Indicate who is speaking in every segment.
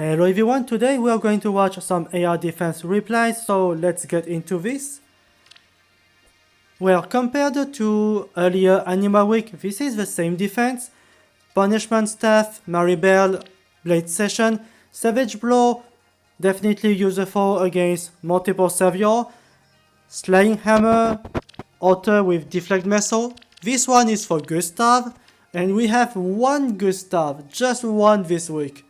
Speaker 1: Hello everyone, today we are going to watch some AR defense replays, so let's get into this. Well, compared to earlier Animal Week, this is the same defense. Punishment Staff, Maribelle, Blade Session, Savage Blow, definitely useful against multiple Savior, Slaying Hammer, Otter with Deflect Missile. This one is for Gustav, and we have one Gustav, just one this week.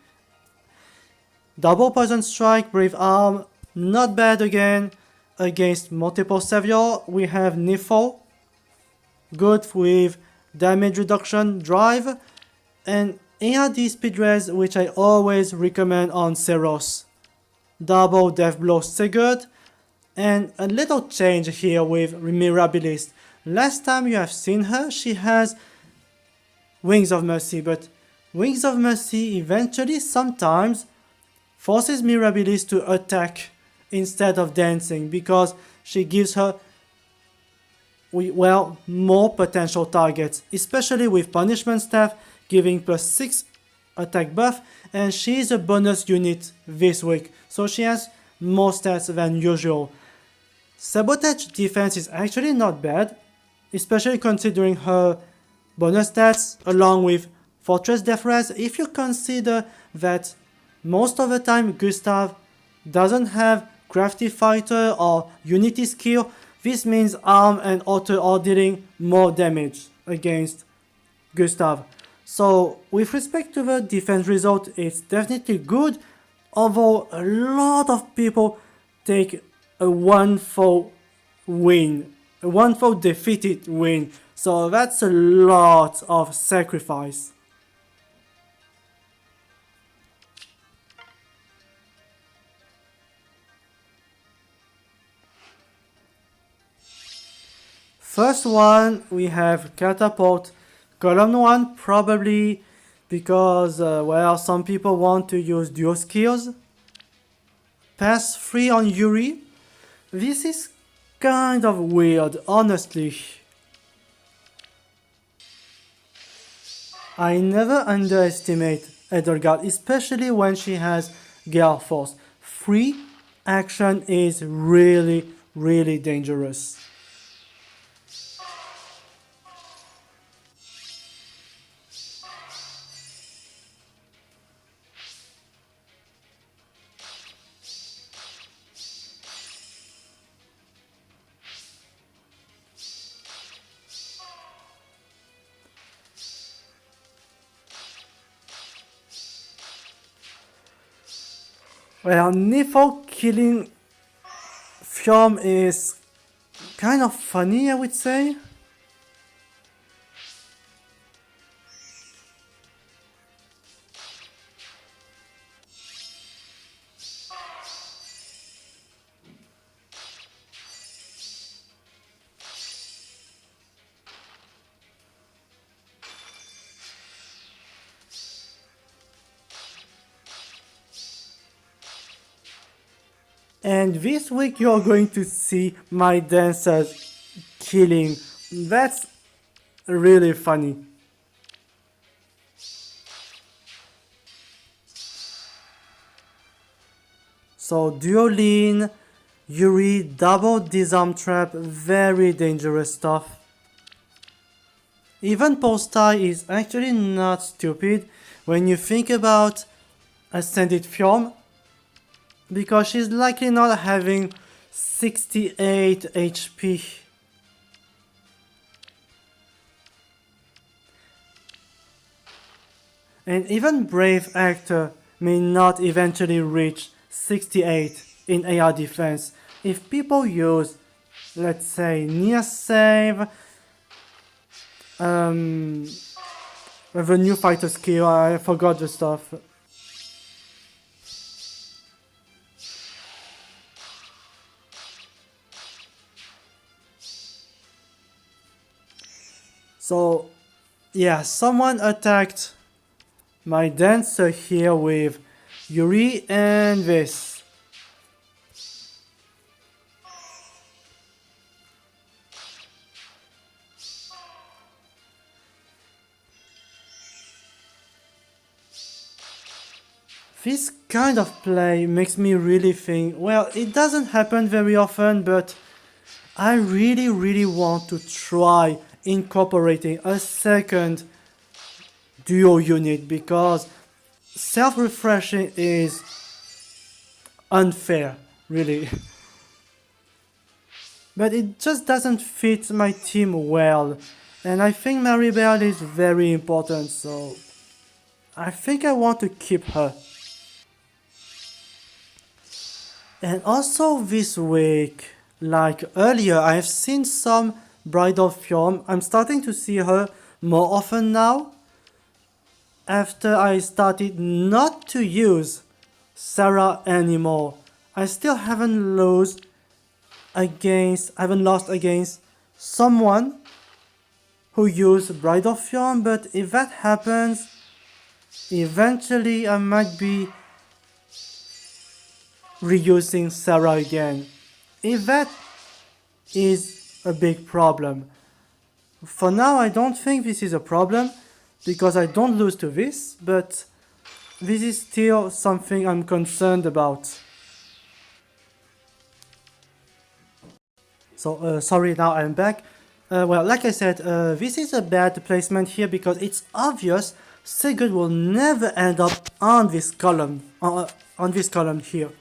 Speaker 1: Double Poison Strike, Brave Alm, not bad again. Against multiple Savior, we have Nifl, good with damage reduction, drive, and ARD Speed Raise, which I always recommend on Seros. Double Death Blow Sigurd, and a little change here with Mirabilis. Last time you have seen her, she has Wings of Mercy, but Wings of Mercy eventually sometimes forces Mirabilis to attack instead of dancing because she gives her, well, more potential targets, especially with Punishment Staff giving +6 attack buff, and she is a bonus unit this week, so she has more stats than usual. Sabotage defense is actually not bad, especially considering her bonus stats along with Fortress Death Res. If you consider that most of the time Gustav doesn't have Crafty Fighter or Unity skill, this means Arm and Otter are dealing more damage against Gustav. So with respect to the defense result, it's definitely good, although a lot of people take a 1-4 win, a 1-4 defeated win, so that's a lot of sacrifice. First one, we have Catapult. Column 1, probably because, well, some people want to use dual skills. Pass 3 on Yuri. This is kind of weird, honestly. I never underestimate Edelgard, especially when she has Gale Force. Free action is really dangerous. Well, Nifl killing Fjorm is kind of funny, I would say. And this week you are going to see my dancers killing. That's really funny. So Duoline, Yuri, double disarm trap, very dangerous stuff. Even Postai is actually not stupid when you think about Ascended Fjorm, because she's likely not having 68 HP. And even Brave Actor may not eventually reach 68 in AR defense if people use, let's say, near save, with a new fighter skill, I forgot the stuff. So, yeah, someone attacked my dancer here with Yuri and this. This kind of play makes me really think, well, it doesn't happen very often, but I really want to try incorporating a second duo unit because self-refreshing is unfair, really. But it just doesn't fit my team well. And I think Maribelle is very important, so I think I want to keep her. And also this week, like earlier, I've seen some bridal film. I'm starting to see her more often now. After I started not to use Sarah anymore, I still haven't lost against someone who used bridal film, but if that happens, eventually I might be reusing Sarah again. If that is a big problem. For now, I don't think this is a problem because I don't lose to this, but this is still something I'm concerned about. So, sorry, now I'm back. Well, like I said, this is a bad placement here because it's obvious Sigurd will never end up on this column, on this column here.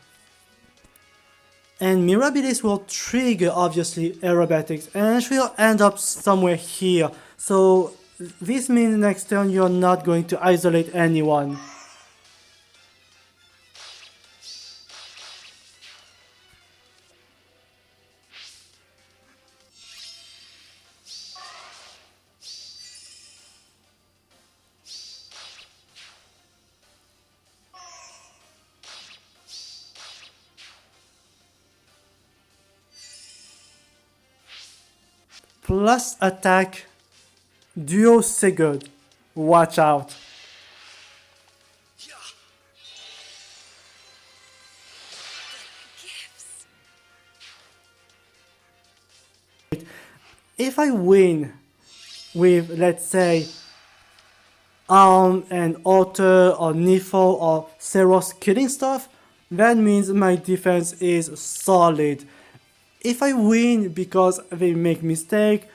Speaker 1: And Mirabilis will trigger, obviously, aerobatics, and she will end up somewhere here. So this means next turn you're not going to isolate anyone. Plus attack, duo Sigurd. Watch out. If I win with, let's say, Alm and Otter or Nifl or Seros killing stuff, that means my defense is solid. If I win because they make mistake,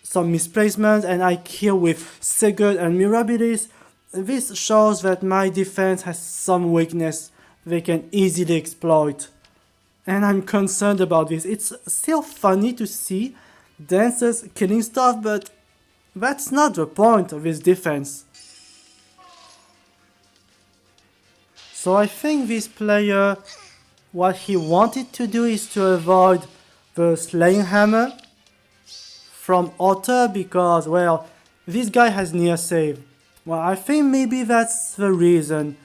Speaker 1: some misplacements, and I kill with Sigurd and Mirabilis, this shows that my defense has some weakness they can easily exploit. And I'm concerned about this. It's still funny to see dancers killing stuff, but that's not the point of this defense. So I think this player, what he wanted to do is to avoid the Slaying Hammer from Otter because, well, this guy has near save. Well, I think maybe that's the reason.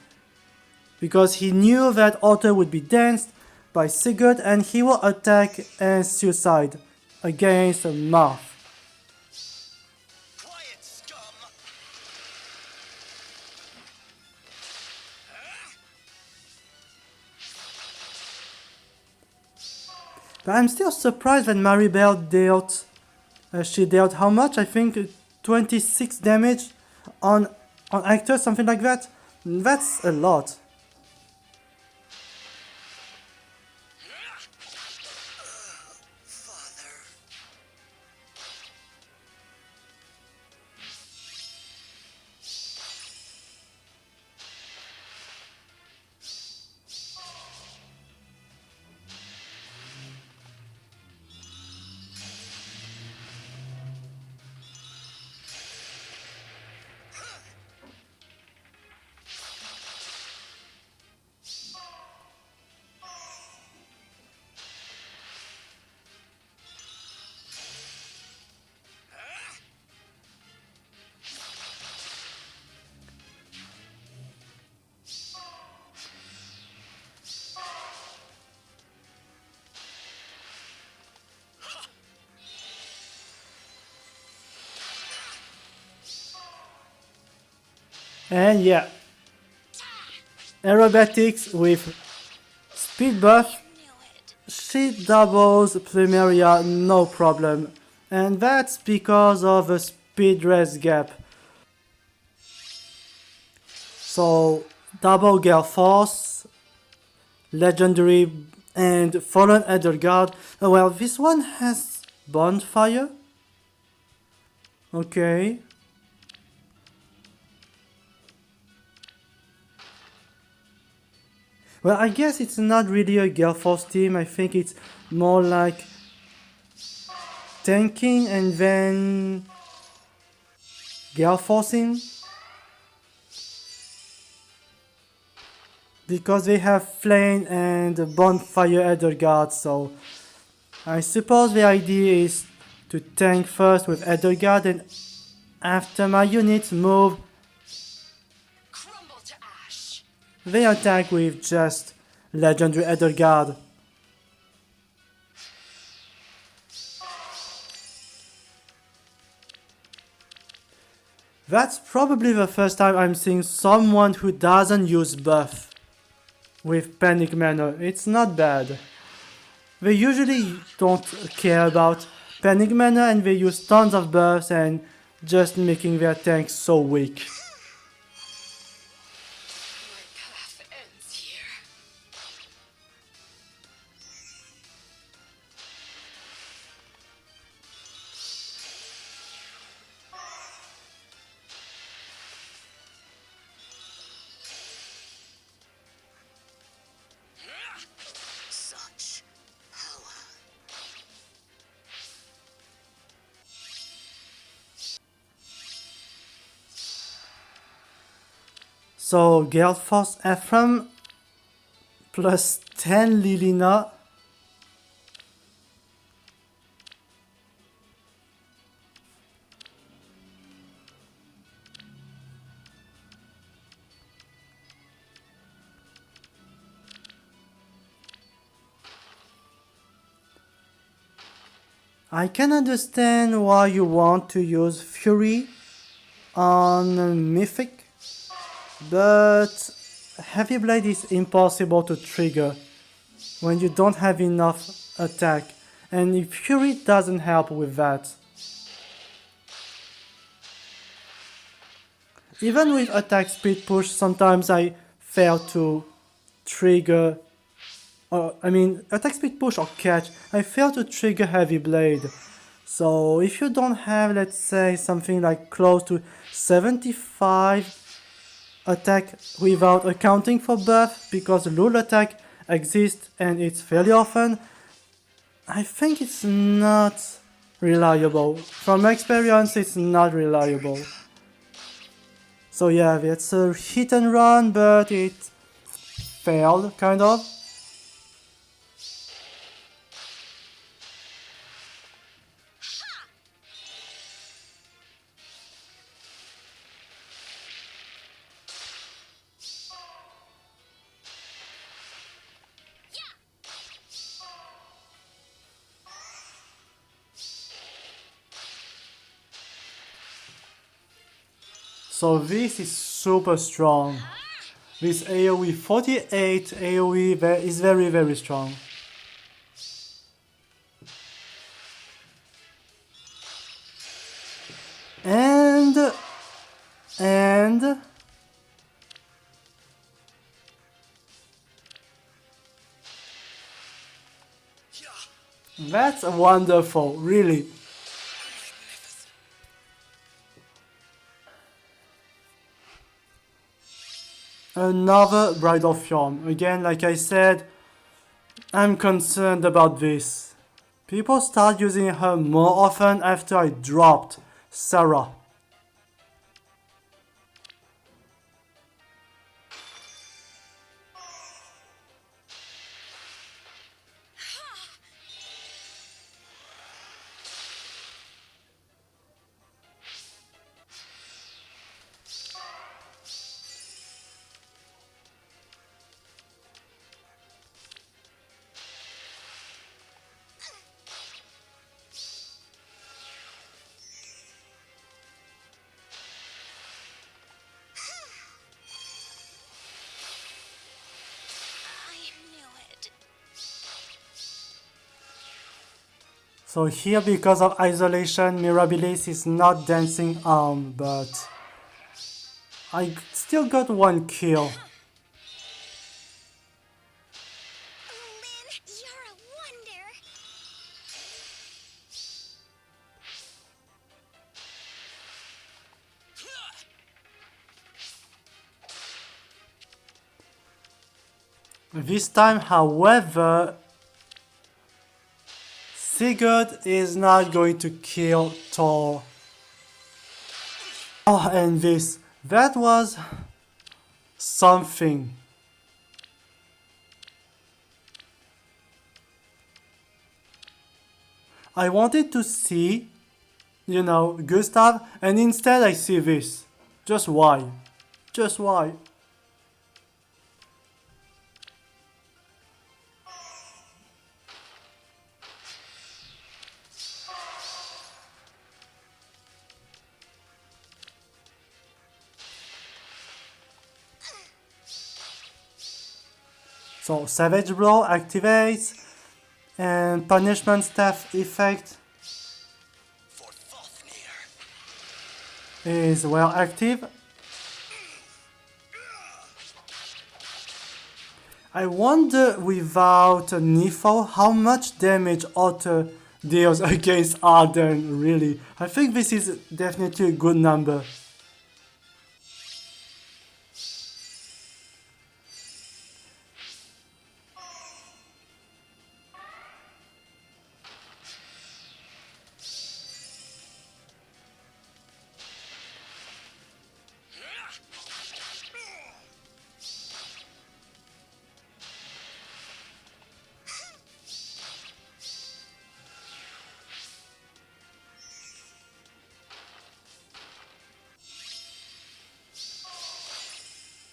Speaker 1: Because he knew that Otter would be danced by Sigurd and he will attack and suicide against a moth.
Speaker 2: Quiet, scum.
Speaker 1: But I'm still surprised that Maribelle dealt, she dealt how much? I think 26 damage on actor, something like that. That's a lot.
Speaker 2: Father.
Speaker 1: And yeah, aerobatics with speed buff, she doubles Plumeria no problem, and that's because of the speed rest gap. So double Gale Force, legendary and fallen Elder Guard. Oh well, this one has bonfire. Okay. Well, I guess it's not really a Gale Force team. I think it's more like tanking and then Gale Forcing. Because they have flame and bonfire Elder Guard, so I suppose the idea is to tank first with Elder Guard and after my units move,
Speaker 2: Crumble to ash.
Speaker 1: they attack with just legendary Elder Guard. That's probably the first time I'm seeing someone who doesn't use buff with Panic Manor. It's not bad. They usually don't care about Panic Manor and they use tons of buffs and just making their tanks so weak.
Speaker 2: My path ends here. Such power.
Speaker 1: So Gale Force Ephraim plus 10 Lilina. I can understand why you want to use Fury on Mythic, but Heavy Blade is impossible to trigger when you don't have enough attack, and Fury doesn't help with that. Even with attack speed push, sometimes I fail to trigger, attack speed push or catch, I fail to trigger Heavy Blade. So if you don't have, let's say, something like close to 75 attack without accounting for buff, because Lul attack exists and it's fairly often, I think it's not reliable. From experience, it's not reliable. So yeah, it's a hit and run, but it failed, kind of. So this is super strong. This AoE 48 AoE is very, very strong. And that's wonderful, really. Another Bridal Film. Again, like I said, I'm concerned about this. People start using her more often after I dropped Sarah. So here, because of isolation, Mirabilis is not dancing arm, but I still got one kill. This time, however, Sigurd is not going to kill Thor. Oh, and that was something. I wanted to see, Gustav, and instead I see this. Just why? Just why? So Savage Blow activates, and Punishment Staff effect is well active. I wonder without Nifl how much damage Otter deals against Arden, really. I think this is definitely a good number.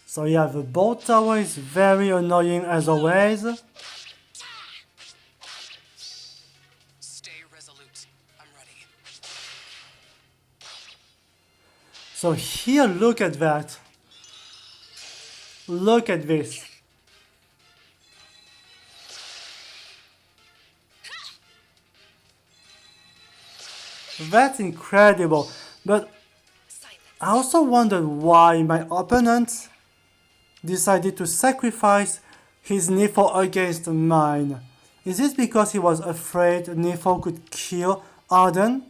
Speaker 1: So yeah, the bolt tower is very annoying as always.
Speaker 2: Stay resolute. I'm ready.
Speaker 1: So here, look at that. Look at this. That's incredible. But I also wondered why my opponent decided to sacrifice his Nifl against mine. Is this because he was afraid Nifl could kill Arden?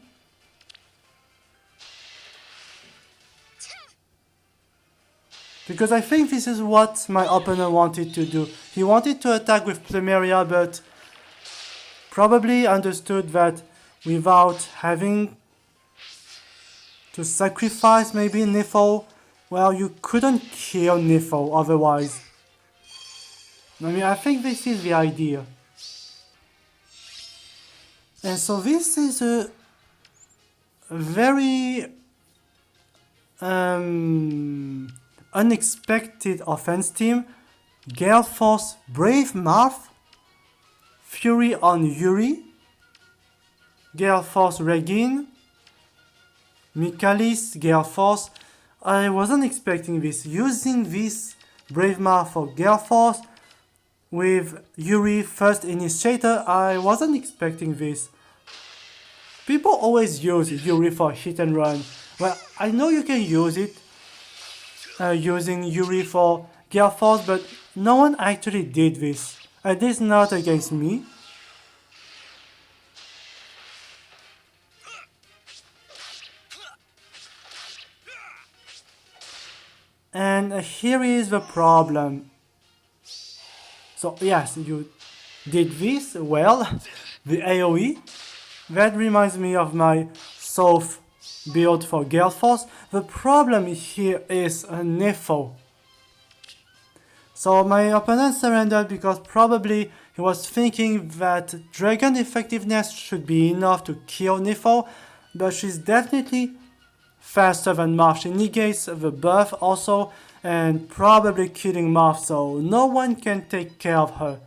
Speaker 1: Because I think this is what my opponent wanted to do. He wanted to attack with Plumeria, but probably understood that without having to sacrifice maybe Nifl, well, you couldn't kill Nifl otherwise. I mean, I think this is the idea. And so this is a very unexpected offense team. Gale Force, Brave Alm, Fury on Yuri, Gale Force Regin, Mikalis, Gale Force. I wasn't expecting this. Using this Brave Alm for Gale Force with Yuri first initiator, I wasn't expecting this. People always use Yuri for hit and run. Well, I know you can use it using Yuri for Gale Force, but no one actually did this. At least not against me. And here is the problem. So yes, you did this well, the AoE. That reminds me of my Soph build for Gale Force. The problem here is a Nifl. So my opponent surrendered because probably he was thinking that Dragon effectiveness should be enough to kill Nifl, but she's definitely faster than Marth. She negates the buff also, and probably killing Marth, so no one can take care of her.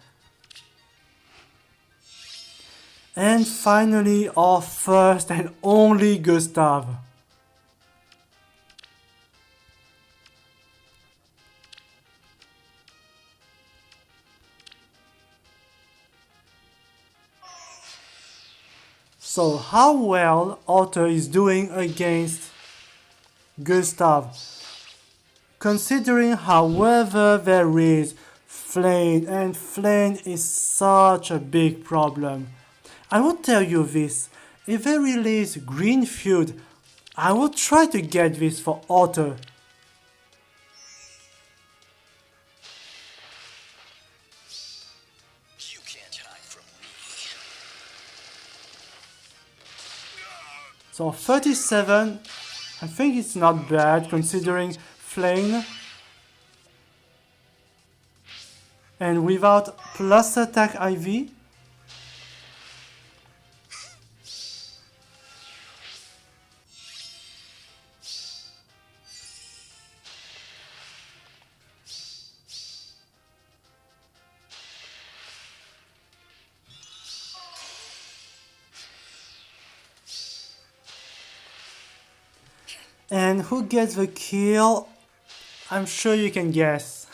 Speaker 1: And finally, our first and only Gustav. So how well Otter is doing against Gustav? Considering however there is Flame, and Flame is such a big problem. I will tell you this, if they release Greenfield, I will try to get this for Otter. So 37, I think it's not bad considering Flame. And without plus attack IV. And who gets the kill? I'm sure you can guess.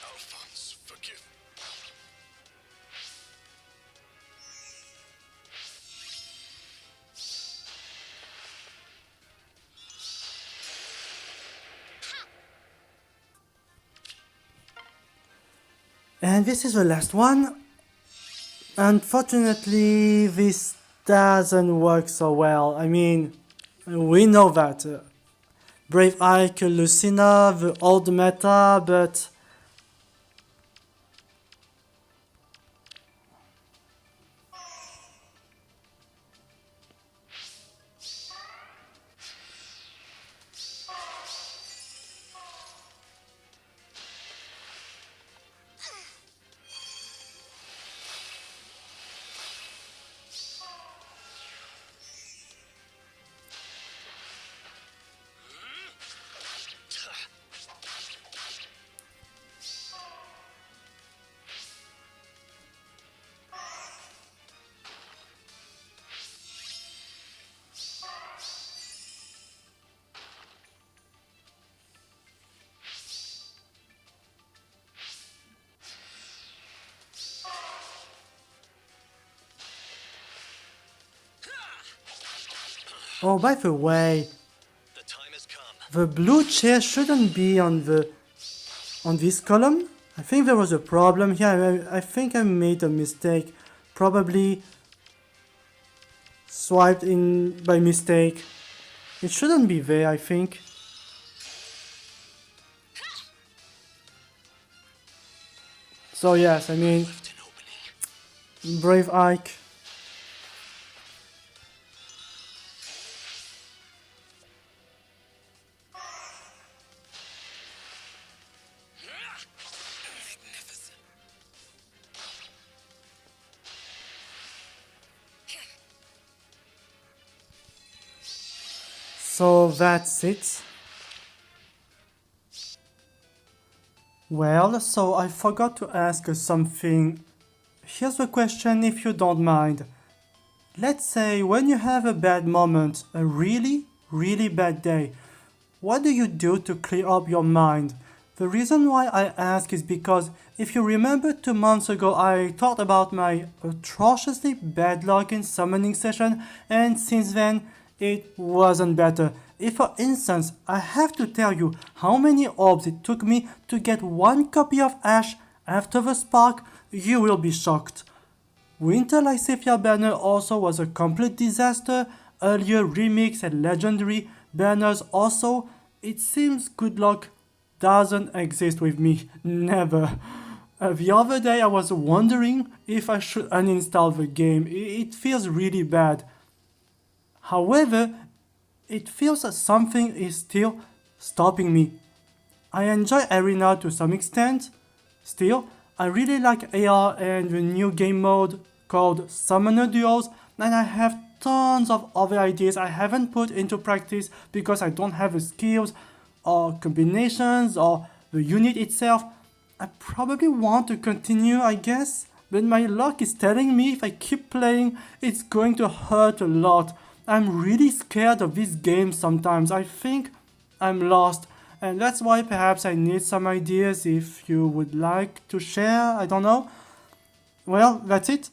Speaker 2: Alphonse, forgive.
Speaker 1: And this is the last one. Unfortunately, this doesn't work so well. I mean, we know that. Brave Ike, Lucina, the old meta, but... Oh, by the way,
Speaker 2: The time has come.
Speaker 1: the blue chair shouldn't be on this column. I think there was a problem here. I think I made a mistake. Probably swiped in by mistake. It shouldn't be there, I think. So yes, I mean,
Speaker 2: Left an opening.
Speaker 1: Brave Ike.
Speaker 2: Magnificent.
Speaker 1: So that's it. Well, so I forgot to ask something. Here's the question, if you don't mind. Let's say when you have a bad moment, a really, really bad day, what do you do to clear up your mind? The reason why I ask is because if you remember 2 months ago I talked about my atrociously bad luck in summoning session, and since then it wasn't better. If for instance I have to tell you how many orbs it took me to get 1 copy of Ash after the spark, you will be shocked. Winter Lysithia banner also was a complete disaster. Earlier remix and legendary banners also. It seems good luck doesn't exist with me. Never. The other day I was wondering if I should uninstall the game. It feels really bad. However, it feels that something is still stopping me. I enjoy Arena to some extent. Still, I really like AR and the new game mode called Summoner Duels, and I have tons of other ideas I haven't put into practice because I don't have the skills or combinations or the unit itself. I probably want to continue, I guess, but my luck is telling me if I keep playing, it's going to hurt a lot. I'm really scared of this game sometimes. I think I'm lost, and that's why perhaps I need some ideas if you would like to share, I don't know. Well, that's it.